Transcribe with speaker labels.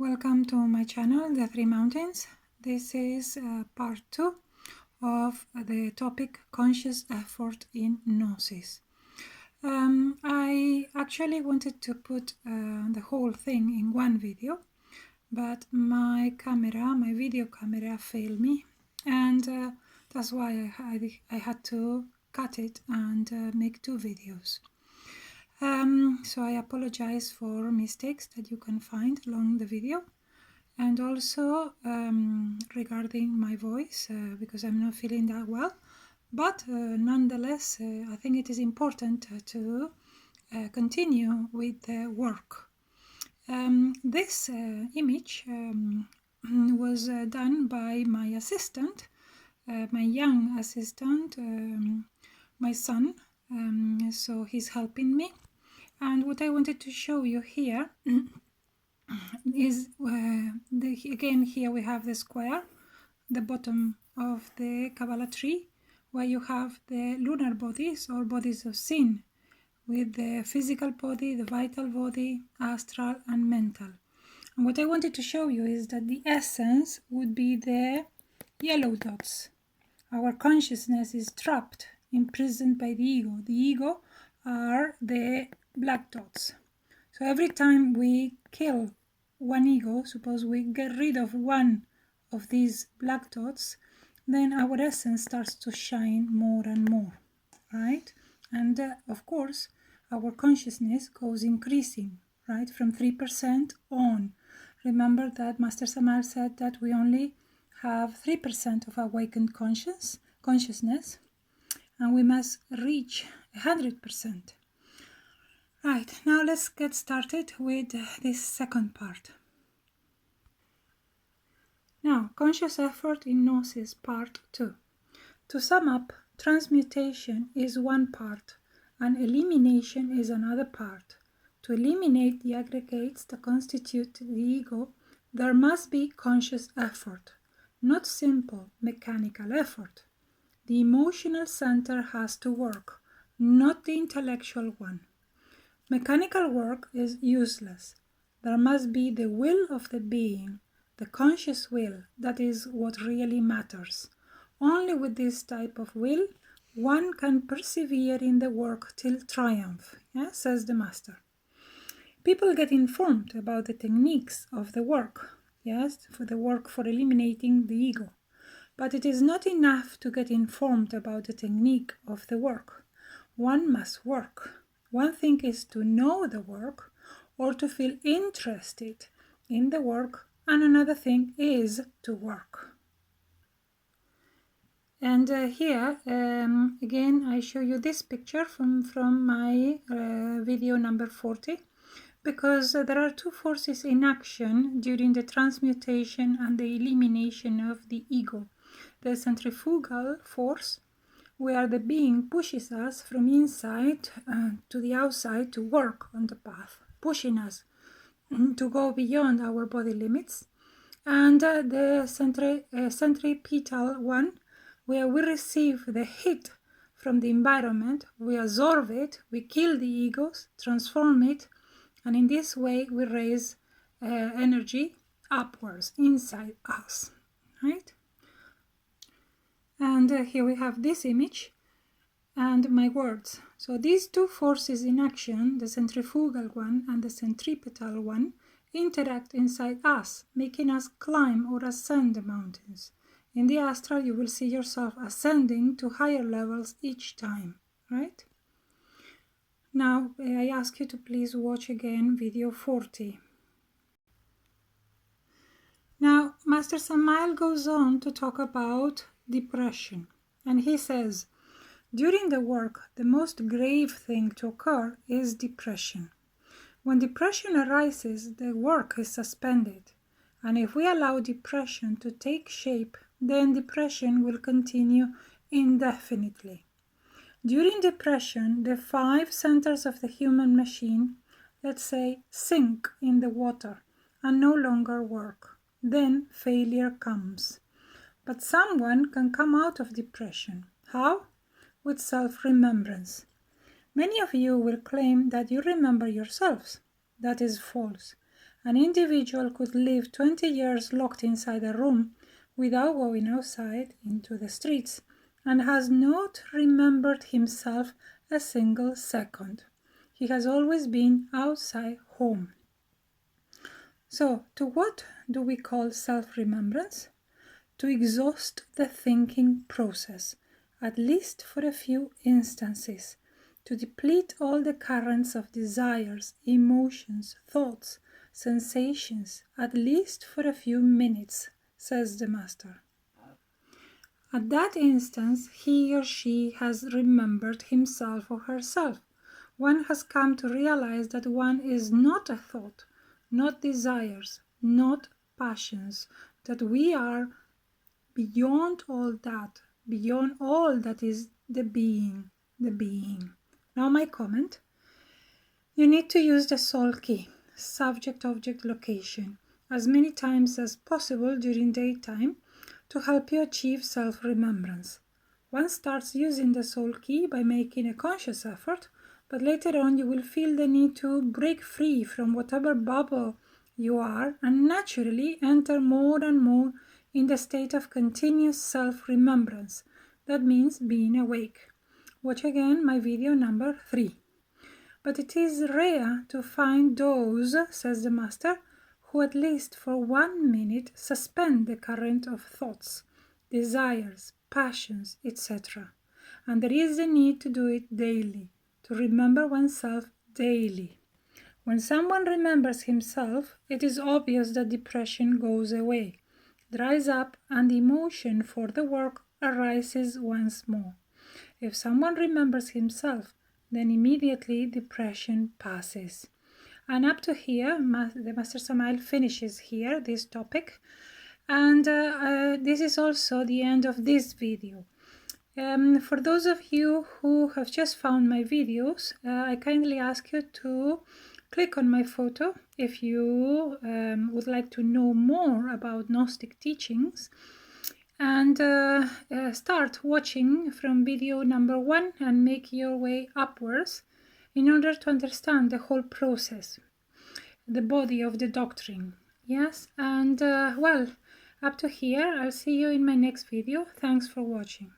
Speaker 1: Welcome to my channel, The Three Mountains. This is part 2 of the topic Conscious Effort in Gnosis. I actually wanted to put the whole thing in one video, but my video camera failed me, and that's why I had to cut it and make 2 videos. So I apologize for mistakes that you can find along the video, and also regarding my voice because I'm not feeling that well, but nonetheless I think it is important to continue with the work. This image was done by my assistant, my young assistant, my son, so he's helping me. And what I wanted to show you here is, again, here we have the square, the bottom of the Kabbalah tree, where you have the lunar bodies or bodies of sin, with the physical body, the vital body, astral and mental. And what I wanted to show you is that the essence would be the yellow dots. Our consciousness is trapped, imprisoned by the ego. The ego are the black dots. So every time we kill one ego, suppose we get rid of one of these black dots, then our essence starts to shine more and more, right? And of course, our consciousness goes increasing, right, from 3% on. Remember that Master Samar said that we only have 3% of awakened consciousness, and we must reach 100%. Right, now let's get started with this second part. Now, conscious effort in Gnosis, part 2. To sum up, transmutation is one part and elimination is another part. To eliminate the aggregates that constitute the ego, there must be conscious effort, not simple mechanical effort. The emotional center has to work, not the intellectual one. Mechanical work is useless. There must be the will of the being, the conscious will, that is what really matters. Only with this type of will, one can persevere in the work till triumph, says the Master. People get informed about the techniques of the work, for the work for eliminating the ego. But it is not enough to get informed about the technique of the work. One must work. One thing is to know the work or to feel interested in the work, and another thing is to work. And here, again, I show you this picture from my video number 40, because there are 2 forces in action during the transmutation and the elimination of the ego. The centrifugal force, where the being pushes us from inside to the outside to work on the path, pushing us to go beyond our body limits, and the centripetal one, where we receive the heat from the environment, we absorb it, we kill the egos, transform it, and in this way we raise energy upwards inside us, right? And here we have this image and my words. So these 2 forces in action, the centrifugal one and the centripetal one, interact inside us, making us climb or ascend the mountains. In the astral, you will see yourself ascending to higher levels each time, right? Now, I ask you to please watch again video 40. Now, Master Samael goes on to talk about depression, and he says, during the work, the most grave thing to occur is depression. When depression arises, the work is suspended, and if we allow depression to take shape, then depression will continue indefinitely. During depression, the 5 centers of the human machine, let's say, sink in the water and no longer work. Then failure comes. But someone can come out of depression. How? With self-remembrance. Many of you will claim that you remember yourselves. That is false. An individual could live 20 years locked inside a room without going outside into the streets and has not remembered himself a single second. He has always been outside home. So, to what do we call self-remembrance? To exhaust the thinking process, at least for a few instances, to deplete all the currents of desires, emotions, thoughts, sensations, at least for a few minutes, says the Master. At that instance, he or she has remembered himself or herself. One has come to realize that one is not a thought, not desires, not passions, that we are beyond all that is the being. Now my comment. You need to use the soul key, subject, object, location, as many times as possible during daytime to help you achieve self-remembrance. One starts using the soul key by making a conscious effort, but later on you will feel the need to break free from whatever bubble you are and naturally enter more and more in the state of continuous self-remembrance. That means being awake. Watch again my video number 3. But it is rare to find those, says the Master, who at least for 1 minute suspend the current of thoughts, desires, passions, etc. And there is the need to do it daily, to remember oneself daily. When someone remembers himself, it is obvious that depression goes away, dries up, and emotion for the work arises once more. If someone remembers himself, then immediately depression passes. And up to here, the Master Samael finishes here this topic. And this is also the end of this video. For those of you who have just found my videos, I kindly ask you to click on my photo if you would like to know more about Gnostic teachings, and start watching from video number 1 and make your way upwards in order to understand the whole process, the body of the doctrine. Yes, and well, up to here, I'll see you in my next video. Thanks for watching.